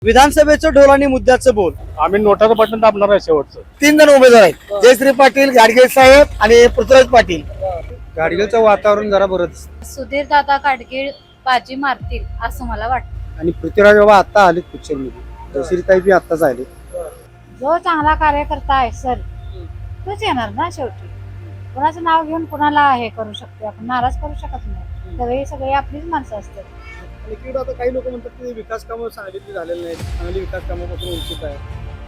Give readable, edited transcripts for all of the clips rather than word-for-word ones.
विधानसभेचं ढोल आणि मुद्द्याचं बोल. आम्ही नोटाचं बटन दाबणार आहे शेवटचं. 3 जण उमेदवार आहेत, जयश्री पाटील, गाडगे साहेब आणि पृथ्वीराज पाटील. गाडगेचं वातावरण जरा बरंच सुधीर दादा काटगीळ बाजी मारतील असं मला वाटतं. आणि पृथ्वीराज बाबा आता आलेत पिक्चर मध्ये, जयश्रीताई बी आताच आले. जो चांगला कार्यकर्ता आहे सर तोच येणार ना शेवटी. कोणाचं नाव घेऊन कोणाला हे करू शकतो आपण, नाराज करू शकत नाही. सगळे आपलीच माणसं असतात. आता काही लोक म्हणतात की विकास कामं सांगलीतली झालेली नाहीत, चांगली विकास कामापासून वंचित आहे.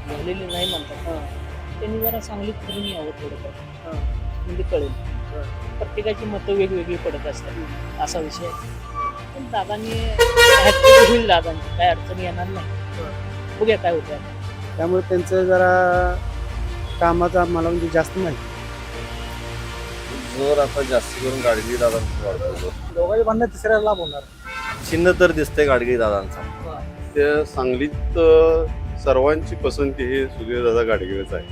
झालेली नाही म्हणतात. त्यांनी जरा सांगलीत फिरून यावं थोडंफार, म्हणजे कळेल. प्रत्येकाची मतं वेगवेगळी पडत असतात, असा विषय आहे. पण दादांनी होईल, दादांची काय अडचण येणार नाही. बघूया काय होतं. त्यामुळे त्यांचं जरा कामाचा मला म्हणजे जास्त माहिती. जोर आता जास्त करून गाडगी दादांचा वाढतो. दोघांची भांडणं तिसऱ्या लाभ होणार. चिन्ह तर दिसतंय गाडगी दादांचा. त्या सांगलीत सर्वांची पसंती ही सुधीरदादा गाडगेच आहे.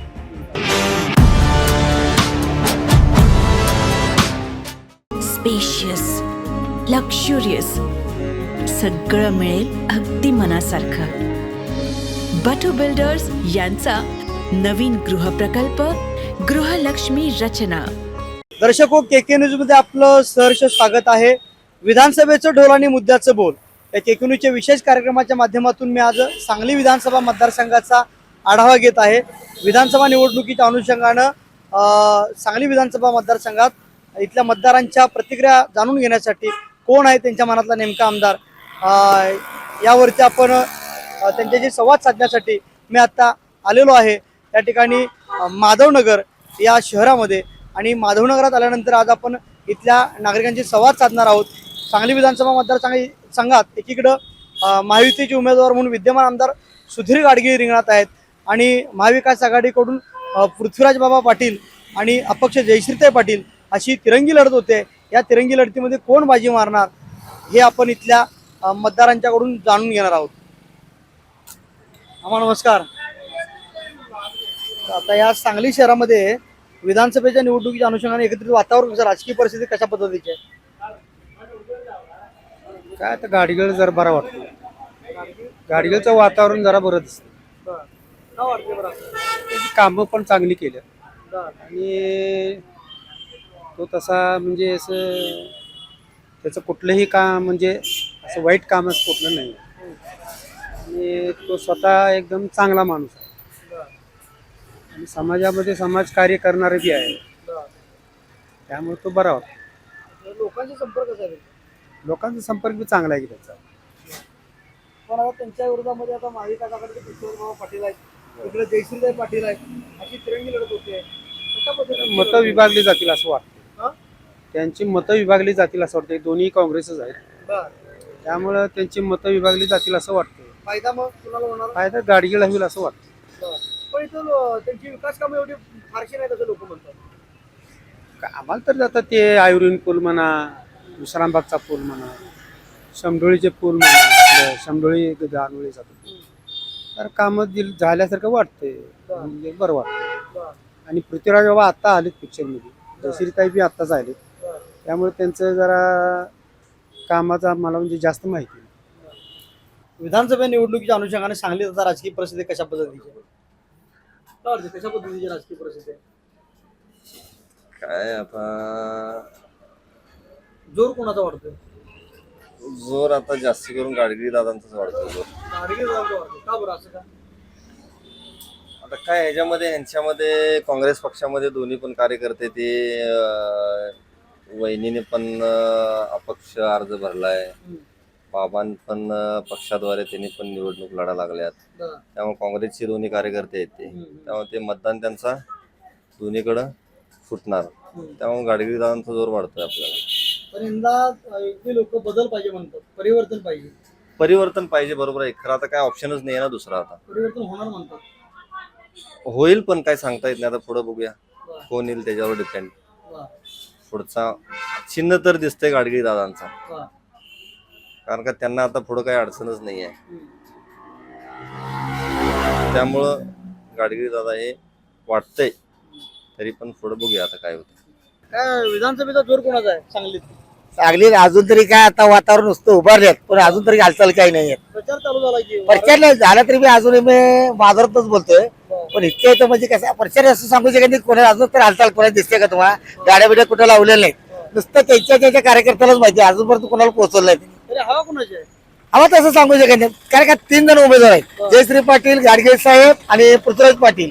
स्पेशियस, लक्झुरियस, सगळं मिळेल अगदी मनासारखं. बटू बिल्डर्स यांचा नवीन गृहप्रकल्प गृहलक्ष्मी रचना. दर्शको, केके न्यूज मध्ये आपलं सहर्ष स्वागत आहे. विधानसभेचं ढोल आणि मुद्द्याचं बोल या केके न्यूजच्या विशेष कार्यक्रमाच्या माध्यमातून मी आज सांगली विधानसभा मतदारसंघाचा आढावा घेत आहे. विधानसभा निवडणुकीच्या अनुषंगानं सांगली विधानसभा मतदारसंघात इथल्या मतदारांच्या प्रतिक्रिया जाणून घेण्यासाठी कोण आहे त्यांच्या मनातला नेमका आमदार, यावरती आपण त्यांच्याशी संवाद साधण्यासाठी मी आता आलेलो आहे या ठिकाणी माधवनगर या शहरामध्ये. आणि माधवनगरात आल्यानंतर आज आपण इथल्या नागरिकांशी संवाद साधणार आहोत. सांगली विधानसभा मतदारसंघात एकीकडं महायुतीचे उमेदवार म्हणून विद्यमान आमदार सुधीर गाडगे रिंगणात आहेत आणि महाविकास आघाडीकडून पृथ्वीराज बाबा पाटील आणि अपक्ष जयश्रीताई पाटील अशी तिरंगी लढत होते. या तिरंगी लढतीमध्ये कोण बाजी मारणार हे आपण इथल्या मतदारांच्याकडून जाणून घेणार आहोत. आम्हाला नमस्कार. आता या सांगली शहरामध्ये विधानसभेच्या निवडणुकीच्या अनुषंगाने एकत्रित वातावरण कसं, राजकीय परिस्थिती कशा पद्धतीची आहे? काय आता गाडगेळ जरा बरा वाटतो. गाडगेचं वातावरण जरा बरं दिसतं. त्याची कामं पण चांगली केली आणि तो तसा म्हणजे असं त्याचं कुठलंही काम म्हणजे असं वाईट कामच कुठलं नाही. आणि तो स्वतः एकदम चांगला माणूस आहे आणि समाजामध्ये समाजकार्य करणारे बी आहे. त्यामुळे तो बरा वाटतो. लोकांचा संपर्क कसा आहे? लोकांचा संपर्क बी चांगला आहे की त्याचा. पण आता त्यांच्या विरोधामध्ये आता महाविकास आघाडीचे पृथ्वीराज बाबा पाटील आहेत, इकडे जयश्रीताई पाटील आहेत, अशी तिरंगी लढत होते. कशा पद्धतीने मतं विभागली जातील असं वाटतं. त्यांची मतं विभागली जातील असं वाटतं. दोन्ही काँग्रेसच आहेत, त्यामुळं त्यांची मतं विभागली जातील असं वाटतं. फायदा मग कुणाला होणार? फायदा गाडगेला होईल असं वाटतं. पण इथं त्यांची विकास कामं एवढी फारशी नाही असं लोक म्हणतात. आम्हाला तर जातात ते आयुर्वेद पूल म्हणा, विश्रामबागचा पूल म्हणा, शमडोळीचे पूल म्हणा, शमडोळी दानोळी जातात. तर कामं झाल्यासारखं वाटतंय, म्हणजे बरं वाटतं. आणि पृथ्वीराज बाबा आता आलेत पिक्चर मध्ये, जयश्रीताई बी आत्ताच आलेत. त्यामुळे त्यांचं जरा कामाचा मला म्हणजे जास्त माहिती. विधानसभा निवडणुकीच्या अनुषंगाने सांगली आता राजकीय परिस्थिती कशा पद्धतीची आहे? कशा पद्धतीची राजकीय परिस्थिती आहे? काय आता जोर कोणाचा वाढतोय? जोर आता जास्त करून गाडगी दादांचाच वाढतो जोर. का बरं असं का? आता काय ह्यांच्यामध्ये काँग्रेस पक्षामध्ये दोन्ही पण कार्यकर्ते ते वहिनीने पण अपक्ष अर्ज भरलाय, बाबां पण पक्षाद्वारे त्यांनी पण निवडणूक लढा लागल्यात. त्यामुळे काँग्रेसचे दोन्ही कार्यकर्ते आहेत ते, त्यामुळे ते मतदान त्यांचा दोन्हीकडं फुटणार. त्यामुळे गाडगी दादांचा जोर वाढतोय आपल्याला. पण यंदा इथली लोक बदल पाहिजे म्हणतात, परिवर्तन पाहिजे. परिवर्तन पाहिजे, बरोबर आहे. खरं आता काय ऑप्शनच नाही आहे ना दुसरा. आता परिवर्तन होणार म्हणतात. होईल पण काय सांगता येत नाही. आता पुढे बघूया कोण येईल त्याच्यावर डिपेंड. पुढचा चिन्ह तर दिसतंय गाडगी दादांचा, कारण का त्यांना आता पुढं काही अडचणच नाही आहे. त्यामुळं गाडगी दादा हे वाटतंय, तरी पण पुढे बघूया आता काय होतं. काय विधानसभेचा जोर कोणाचा आहे सांगलीत? चांगली अजून तरी काय आता वातावरण नुसतं उभारल्यात पण अजून तरी हालचाल काही नाही प्रचार चालू झाला की प्रचार नाही झाला तरी मी अजून मी बाजारातच बोलतोय पण इतके येतं म्हणजे कसं प्रचार असं सांगू शकत नाही कोणा अजून तर हालचाल कोणाला दिसते का तुम्हाला गाड्या बिड्या कुठं लावलेल्या नाही नुसतं त्यांच्या कार्यकर्त्यालाच माहिती अजूनपर्यंत कोणाला पोहोचवलं नाही तरी हवा कोणाची आहे? हवा तसं सांगू शकत नाही कारण का 3 जण उमेदवार आहेत जयश्री पाटील गाडगे साहेब आणि पृथ्वीराज पाटील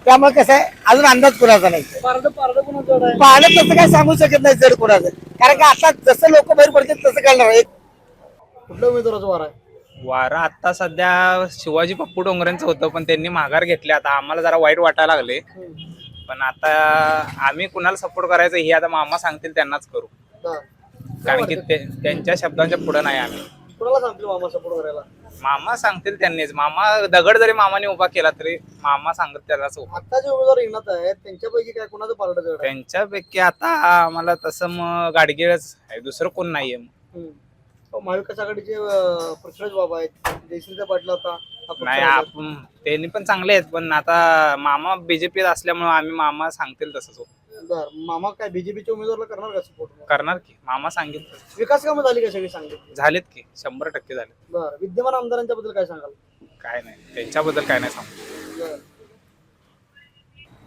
त्यामुळे कसं आहे अजून अंदाज कुणाचा नाही पारडं कोणाचं जड आहे? पाहणं तसं काय सांगू शकत नाही जर कुणाचं कारण का आता जसं लोक बाहेर पडतात तसं करणार एक कुठल्या उमेदवाराचा वार आहे? वारं आता सध्या शिवाजी पप्पू डोंगरेंचं होतं पण त्यांनी माघार घेतली आता आम्हाला जरा वाईट वाटायला लागले पण आता आम्ही कुणाला सपोर्ट करायचं हे आता मामा सांगतील त्यांनाच करू हा. कारण की त्यांच्या शब्दांच्या पुढे नाही आम्ही कुणाला सांगतील मामा सपोर्ट करायला? मामा सांगतील त्यांनीच मामा दगड जरी मामाने उभा केला तरी मामा सांगत त्यालाच उभा आता जे उमेदवार रिंगणात आहेत त्यांच्यापैकी काय कोणाचं पारडं जड आहे? त्यांच्यापैकी आता आम्हाला तसं मग गाडगेळच आहे दुसरं कोण नाहीये महाविकास आघाडीचे पृथ्वीराज बाबा आहेत जयश्रीचा पाटील होता अपक्ष नाही आहेत. आपण त्यांनी पण चांगले आहेत पण आता मामा बीजेपीत असल्यामुळे आम्ही मामा सांगतील तसंच बरं. मामा काय बीजेपीच्या उमेदवाराला करणार का सपोर्ट? करणार की मामा सांगितलं विकास कामं झाली का सगळी सांगितली? झालेत की 100% झाले बरं. विद्यमान आमदारांच्या बद्दल काय सांगाल? काय नाही त्यांच्याबद्दल काय नाही सांगू बरं.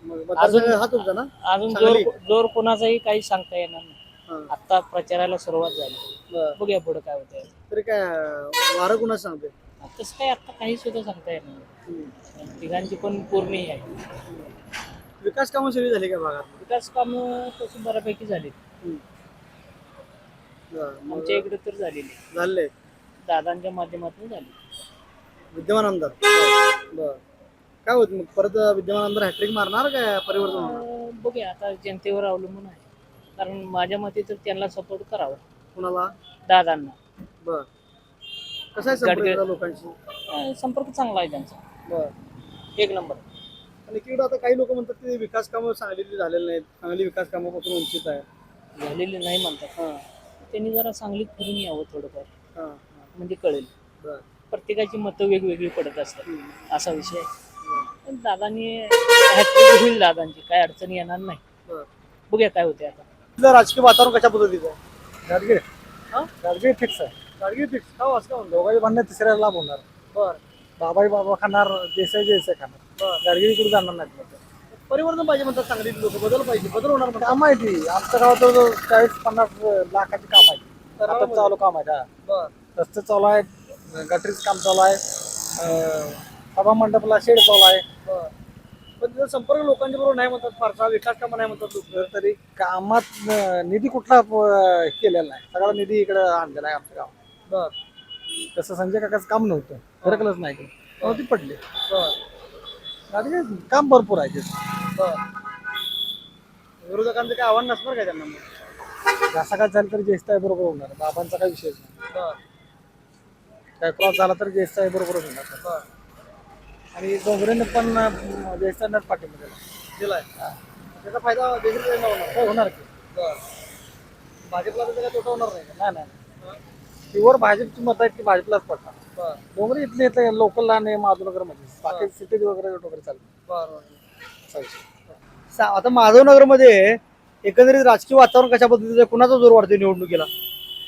मग मतदारसंघ हा तुमचा ना? अजून सांगली. जोर कोणाचाही काही सांगता येणार नाही हा. आता प्रचाराला सुरुवात झाली बरं. बघूया पुढे काय होतंय तरी काय वारं कुणाच सांगते? तसं काही आता काही सुद्धा सांगता येणार नाही तिघांची पण पूर्ण हे आहे विकास कामं सगळी झाली का भागात? विकास कामं तशी बऱ्यापैकी झाली बरं. मग आमच्या इकडे तर झालेली झाले दादांच्या माध्यमातून झाली विद्यमान आमदार बरं. काय होत मग परत विद्यमान आमदार हॅट्रिक मारणार काय परिवर्तन होणार? बघूया आता जनतेवर अवलंबून आहे कारण माझ्या मते तर त्यांना सपोर्ट करावा कुणाला? दादांना बर. कसा आहे संपर्क गाडगे- लोकांशी? संपर्क चांगला आहे त्यांचा बर. एक नंबर आणि एकीकडे आता काही लोक म्हणतात की विकास कामं सांगलीतली झालेली नाहीत चांगली विकास कामापासून वंचित आहे. झालेले नाही म्हणतात त्यांनी जरा सांगलीत फिरून यावं थोडंफार हा. म्हणजे कळेल बर. प्रत्येकाची मतं वेगवेगळी पडत असतात असा विषय आहे. पण दादांनी हॅट्रिक होईल दादांची काय अडचणी येणार नाही बर. बघूया काय होते आता इथलं राजकीय वातावरण कशा पद्धतीचं आहे? गाडगे हा? गाडगे फिक्स आहे गाडगे फिक्स का असं का म्हणतो? दोघांची भांडणं तिसऱ्याला लाभ होणार बर. बाबाई बाबा खाणार देसाई खाणार बर. गाडगे इकडे जाणार नाहीत परिवर्तन पाहिजे म्हणतात सांगलीत लोक बदल पाहिजे बदल होणार म्हणतात. काम आहे ती आमच्या गावात 40-50 लाखाची काम आहे आता चालू काम आहे का बर. रस्ते चालू आहे गटरीचं काम चालू आहे सभा मंडपला शेड चालू आहे बर. पण तिथं संपर्क लोकांच्या बरोबर नाही म्हणतात फारसा विकास कामं नाही म्हणतात लोक. तरी कामात निधी कुठला केलेला नाही सगळा निधी इकडे आणलेला आहे आमच्या गावात बर. तसं संजय काकाचं काम नव्हतं फरकलंच नाही ते ती पडले बर. गाडगे काम भरपूर आहे तिथं. बर. विरोधकांचं काय आव्हान नसणार काय त्यांना मग? असं काय झालं तरी ज्येष्ठ आहे बरोबर होणार बाबांचा काही विषय नाही बर. काय क्रॉस झाला तर ज्येष्ठ आहे बरोबरच होणार बर. आणि डोंगरेने पण ज्येष्ठांना पाठिंबा दिलाय त्याचा फायदा देशाला होणार. दिला होणार की बर. भाजपला तर त्याला तोटा होणार नाही का? नाही नाही प्युअर भाजपची मत आहेत ती भाजपलाच पडणार बर. डोंगरे इथले लोकल आणि माधवनगर मध्ये बाकी सिटी वगैरे चालतं बर. असा विषय. आता माधवनगर मध्ये एकंदरीत राजकीय वातावरण कशा पद्धतीचं आहे? कुणाचा जोर वाढतोय निवडणुकीला?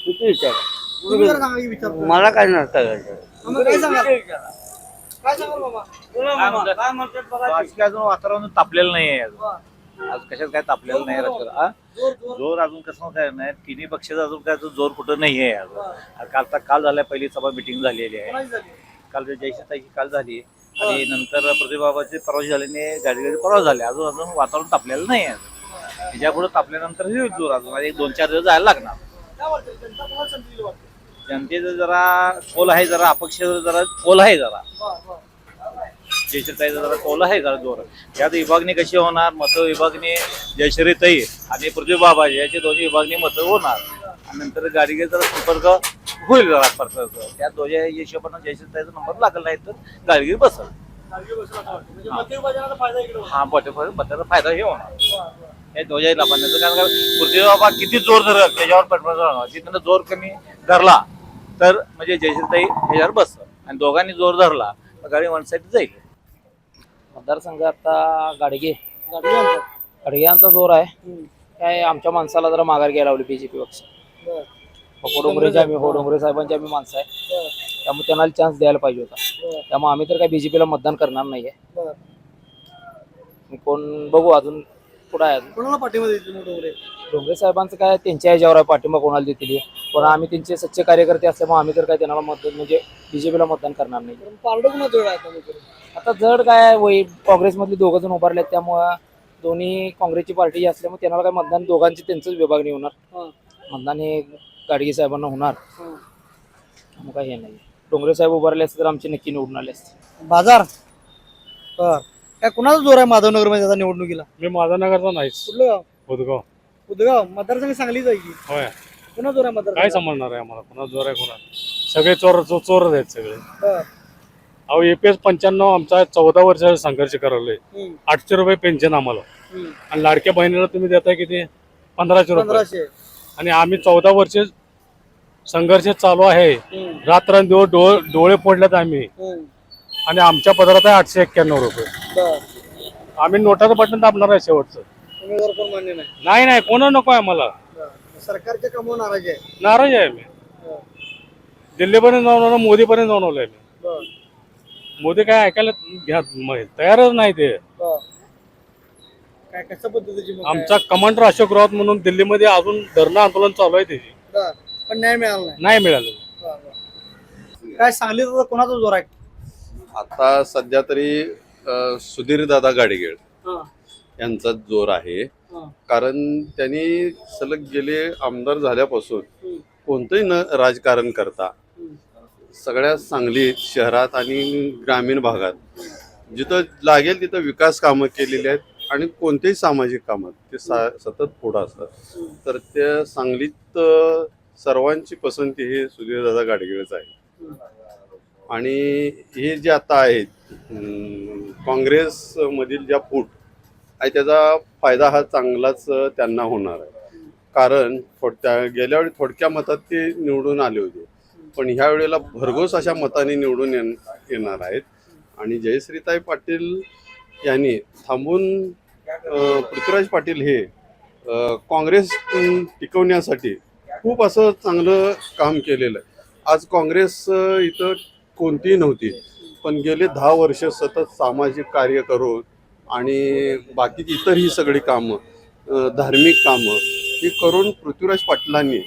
तुम्ही जरा सांगा की विचार करून. मला काय नसतं आम्हाला काय सांगाल? काय सांगाल बाबा? राजकीय अजून वातावरण तापलेलं नाहीये बर. आज कशात काय तापलेलं नाही राजकारण आ? जोर जोर. जोर अजून कसं काय नाही तिन्ही पक्षाचा अजून काय जोर कुठं नाहीये अजून काल झालाय पहिली सभा मिटिंग झालेली आहे कोणाची झाली? काल जयश्रीताईची काल झाली आणि नंतर प्रतिबाबाचे परवा झाल्याने गाडीगाडी परवा झाले अजून वातावरण तापलेलं नाही आहे ह्याच्या पुढे तापल्यानंतर हे जोर अजून 1-2-4 दिवस जायला लागणार काय वाटतं जनता कोणाला संधी दिली वाटतं? जनतेचं जरा कोल आहे जरा अपक्ष जरा कोल आहे जरा बर. बर. जयश्रीताईचा जरा कोल आहे जरा जोर यात विभागणी कशी होणार मतं विभागणी जयश्रीताई आणि पृथ्वी बाबा याची दोन्ही विभागणी मतं होणार आणि नंतर गाडीगे जरा संपर्क होईल जरा फरकाचं त्या दोन्ही हिशोबानं जयश्रीताईचा नंबर लागला नाही तर गाडीगे बसल गाडगे बसला असं वाटतं. म्हणजे मतविभाजनाचा फायदा इकडे होणार. हा मताचा फायदा हे होणार बर. बर. हे दोन्ही लाभांचं कारण का पृथ्वी बाबा किती जोर धरल त्याच्यावर पटवणार होणार तिथं जोर कमी धरला तर म्हणजे जयश्रीताई ह्याच्यावर बसल आणि दोघांनी जोर धरला तर गाडी वन साईड जाईल मतदारसंघ आता गाडगे गाडगे म्हणतात. गाडग्यांचा जोर आहे काय आमच्या माणसाला जरा माघार घ्यायला लावली बीजेपी पक्ष बर. पप्पू डोंगरेचे आम्ही डोंगरे साहेबांची आम्ही माणसं आहे, त्यामुळे त्यांना चान्स द्यायला पाहिजे होता. त्यामुळे आम्ही तर काय बीजेपीला मतदान करणार नाहीये. कोण बघू अजून पुढे आहे. कोणाला पाठिंबा देतील डोंगरे? डोंगरे साहेबांचं काय त्यांच्या ह्याच्यावर आहे, पाठिंबा कोणाला देतील, पण आम्ही त्यांचे सच्चे कार्यकर्ते असल्यामुळे आम्ही तर काय त्यांना मतदान म्हणजे बीजेपीला मतदान करणार नाही. पारडं कुणा जवळ आहे आता मग? आता जड काय काँग्रेसमधले दोघं जण उभारले आहेत, त्यामुळं दोन्ही काँग्रेसची पार्टी असल्यामुळे त्यांना काय मतदान दोघांची त्यांचंच विभागणी होणार. मतदान हे गाडगे साहेबांना होणार. मग काय हे नाही, डोंगरे साहेब उभारले असते तर आमचे नक्की निवडून आले असते. बाजार काय कुणाचा जोर आहे माधवनगर मध्ये आता निवडणुकीला? मी माझा नगरचा नाहीच. कुठलं गाव? बुधगाव. उदगाव मतदारसंघ सांगलीच आहे की? होय. कुणा जोर आहे काय मतदार? समजणार आहे आम्हाला, कोणा जोर आहे कोणा? सगळे चोरच आहेत सगळे. अहो EPS 95 आमचा 14 वर्षाचा संघर्ष करायला 800 रुपये पेन्शन आम्हाला, आणि लाडक्या बहिणीला तुम्ही देताय किती? 1500 रुपये. 1500. आणि आम्ही 14 वर्ष संघर्ष चालू आहे, रात्रंदिवस डोळे फोडलेत आम्ही, आणि आमच्या पदरात आहे 891 रुपये. आम्ही नोटाचं बटन दाबणार आहे शेवटचं. उमेदवार कोण मान्य नाही? नाही कोणा नको आहे मला. सरकारच्या कामावर नाराज आहे? नाराज आहे मी. दिल्लीपर्यंत जाऊन आलो, मोदीपर्यंत जाऊन आलोय मी. मोदी काय ऐकायला तयारच नाही ते. काय कशा पद्धतीची मग आमचा कमांडर अशोक राऊत म्हणून दिल्लीमध्ये अजून धरणं आंदोलन चालू आहे त्याची, काय? पण न्याय मिळाला नाही. नाही मिळालं. काय सांगलीत आता कोणाचा जोर आहे? आता सध्या तरी सुधीर दादा गाडगेळ यांचा जोर आहे. कारण त्यांनी सलग गेले आमदार झाल्यापासून कोणतंही न राजकारण करता सगळ्या सांगली शहरात आणि ग्रामीण भागात जिथं लागेल तिथं विकास कामं केलेली आहेत, आणि कोणतेही सामाजिक कामात ते सतत पुढं असतात. तर त्या सांगलीत सर्वांची पसंती हे सुधीरदादा गाडगेळच आहे. आणि हे जे आता आहेत काँग्रेसमधील ज्या फूट आहे त्याचा फायदा हा चांगलाच त्यांना होणार आहे. कारण गेल्या वेळी थोडक्या मतात ते निवडून आले होते, पण ह्या वेळेला भरघोस अशा मताने निवडून येणार आहेत. आणि जयश्रीताई पाटील यांनी थांबून पृथ्वीराज पाटील हे काँग्रेस टिकवण्यासाठी खूप असं चांगलं काम केलेलं आहे. आज काँग्रेस इथं कोणतीही नव्हती, पण गेले 10 वर्ष सतत सामाजिक कार्य करून आणि बाकीची इतर ही सगळी कामं धार्मिक कामं ही करून पृथ्वीराज पाटलांनी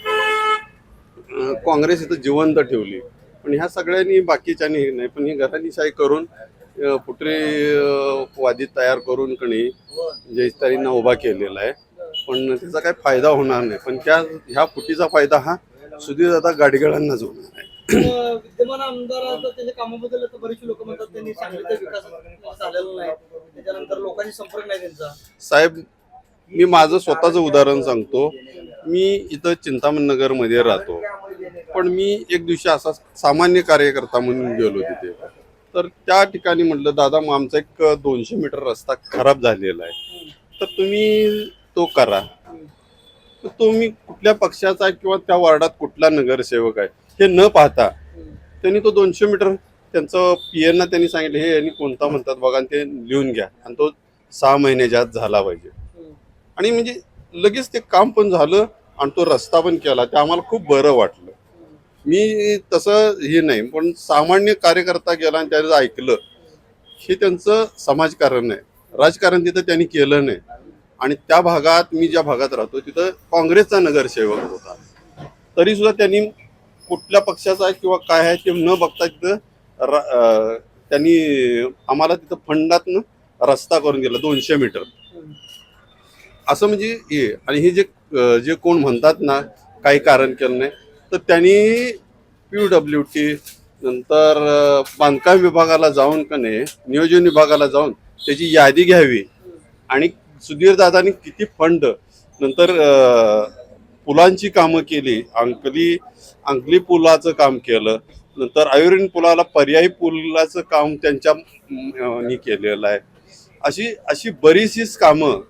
काँग्रेस इथं जिवंत ठेवली. पण ह्या सगळ्यांनी बाकीच्यांनी नाही, पण ही घराणीशाही करून पुटरे वादी तयार करून कणी जयश्रीताईंना उभा केलेला आहे. पण त्याचा काही फायदा होणार नाही, पण ह्या फुटीचा फायदा हा सुधीरदादा गाडगेळांनाच होणार आहे. विद्यमान आमदार त्यांच्या कामाबद्दल बरेचसे लोक म्हणतात त्यांनी सांगलीचा विकास झालेला नाही, त्याच्यानंतर लोकांशी संपर्क नाही त्यांचा. साहेब, मी माझं स्वतःचं उदाहरण सांगतो. मी इथं चिंतामण नगरमध्ये राहतो, पण मी एक दिवशी असा सामान्य कार्यकर्ता म्हणून गेलो तिथे. तर त्या ठिकाणी म्हटलं, दादा मग आमचा एक 200 मीटर रस्ता खराब झालेला आहे, तर तुम्ही तो करा. तर तुम्ही कुठल्या पक्षाचा आहे किंवा त्या वार्डात कुठला नगरसेवक आहे हे न पाहता त्यांनी तो 200 मीटर त्यांचं PN त्यांनी सांगितलं हे यांनी कोणता म्हणतात बघा, ते लिहून घ्या, आणि तो 6 महिन्याच्या आत झाला पाहिजे. आणि म्हणजे लगेच ते काम पण झालं आणि तो रस्ता पण केला. ते आम्हाला खूप बरं वाटलं. मी तसं हे नाही, पण सामान्य कार्यकर्ता गेला आणि त्याचं ऐकलं, हे त्यांचं समाजकारण आहे. राजकारण तिथं त्यांनी केलं नाही. आणि त्या भागात, मी ज्या भागात राहतो तिथं काँग्रेसचा नगरसेवक होता, तरी सुद्धा त्यांनी कुठल्या पक्षाचा आहे किंवा काय आहे ते न बघता तिथं त्यांनी आम्हाला तिथं फंडातनं रस्ता करून दिला 200 मीटर. असं म्हणजे हे. आणि हे जे कोण म्हणतात ना काही कारण केलं नाही, तर त्यांनी PWT नंतर बांधकाम विभागाला जाऊन का नाही, नियोजन विभागाला जाऊन त्याची यादी घ्यावी. आणि सुधीरदादांनी किती फंड नंतर पुलांची कामं केली. अंकली पुलाचं काम केलं, नंतर आयुर्वेद पुलाला पर्यायी पुलाचं काम त्यांच्या केलेलं आहे. अशी बरीचशीच कामं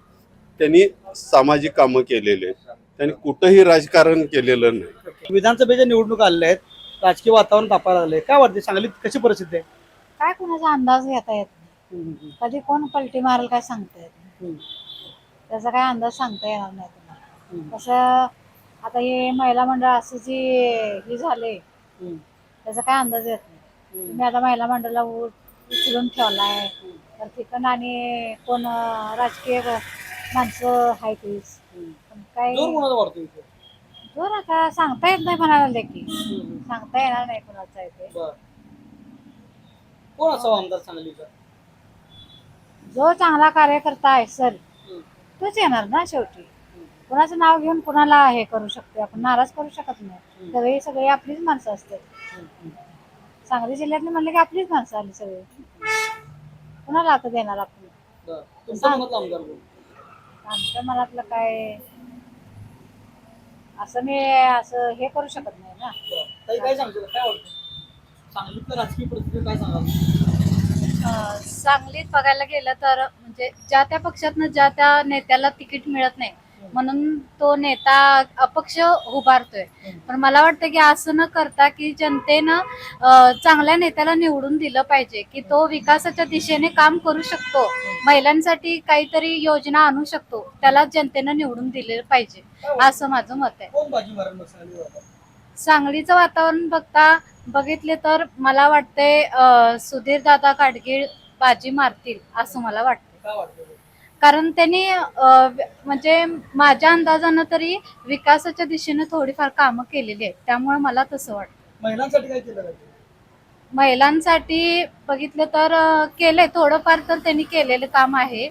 त्यांनी सामाजिक कामं केलेली आहेत. त्यांनी कुठंही राजकारण केलेलं नाही. विधानसभेच्या निवडणूक आलेल्या आहेत, राजकीय वातावरण तापायला लागले. काय वाटते सांगलीत कशी परिस्थिती आहे? काय कुणाचा अंदाज घेता येत नाही, कधी कोण पलटी मारेल काय सांगता येत नाही. त्याचा काय अंदाज सांगता येणार नाही तुम्हाला. तसं आता हे महिला मंडळ असं जे हे झाले त्याचा काय अंदाज येत नाही. मी आता महिला मंडळाला उचलून ठेवलाय तर तिकडं आणि कोण राजकीय माणसं आहे तीच पण काय जोर आता सांगता येत नाही म्हणाले की सांगता येणार नाही कोणाचा आहे ते. कोण असावा आमदार सांगलीचा? जो चांगला कार्यकर्ता आहे सर तोच येणार ना शेवटी. कोणाचं नाव घेऊन कोणाला हे करू शकतो आपण, नाराज करू शकत नाही. सगळी आपलीच माणसं असतात. सांगली जिल्ह्यातली म्हणले की आपलीच माणसं आली सगळी. कोणाला आता देणार आपण? आमच्या मनातलं काय असं मी असं हे करू शकत नाही ना. काय सांगतो, काय वाटतं सांगलीतलं राजकीय परिस्थिती काय सांगाल? सांगलीत बघायला गेलं तर म्हणजे ज्या त्या पक्षातनं ज्या त्या नेत्याला तिकीट मिळत नाही म्हणून तो नेता अपक्ष उभारतोय. पण मला वाटतं की असं न करता की जनतेनं चांगल्या नेत्याला निवडून दिलं पाहिजे की तो विकासाच्या दिशेने काम करू शकतो, महिलांसाठी काहीतरी योजना आणू शकतो, त्याला जनतेनं निवडून दिलं पाहिजे असं माझं मत आहे. कोण बाजी मारेल मग सांगलीवर? सांगलीचं वातावरण बघितले तर मला वाटते सुधीर दादा काटगीळ बाजी मारतील असं मला वाटतं. काय वाटतं? कारण त्यांनी म्हणजे माझ्या अंदाजानं तरी विकासाच्या दिशेने थोडीफार कामं केलेली आहेत, त्यामुळे मला तसं वाटतं. महिलांसाठी काय केलं पाहिजे? महिलांसाठी बघितलं तर केलंय थोडंफार तर त्यांनी केलेलं काम आहे.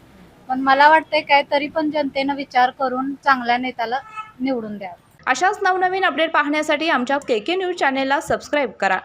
पण मला वाटतंय काय तरी पण जनतेनं विचार करून चांगल्या नेत्याला निवडून द्यावं. अशाच नवनवीन अपडेट पाहण्यासाठी आमच्या KK न्यूज चॅनेलला सबस्क्राईब करा.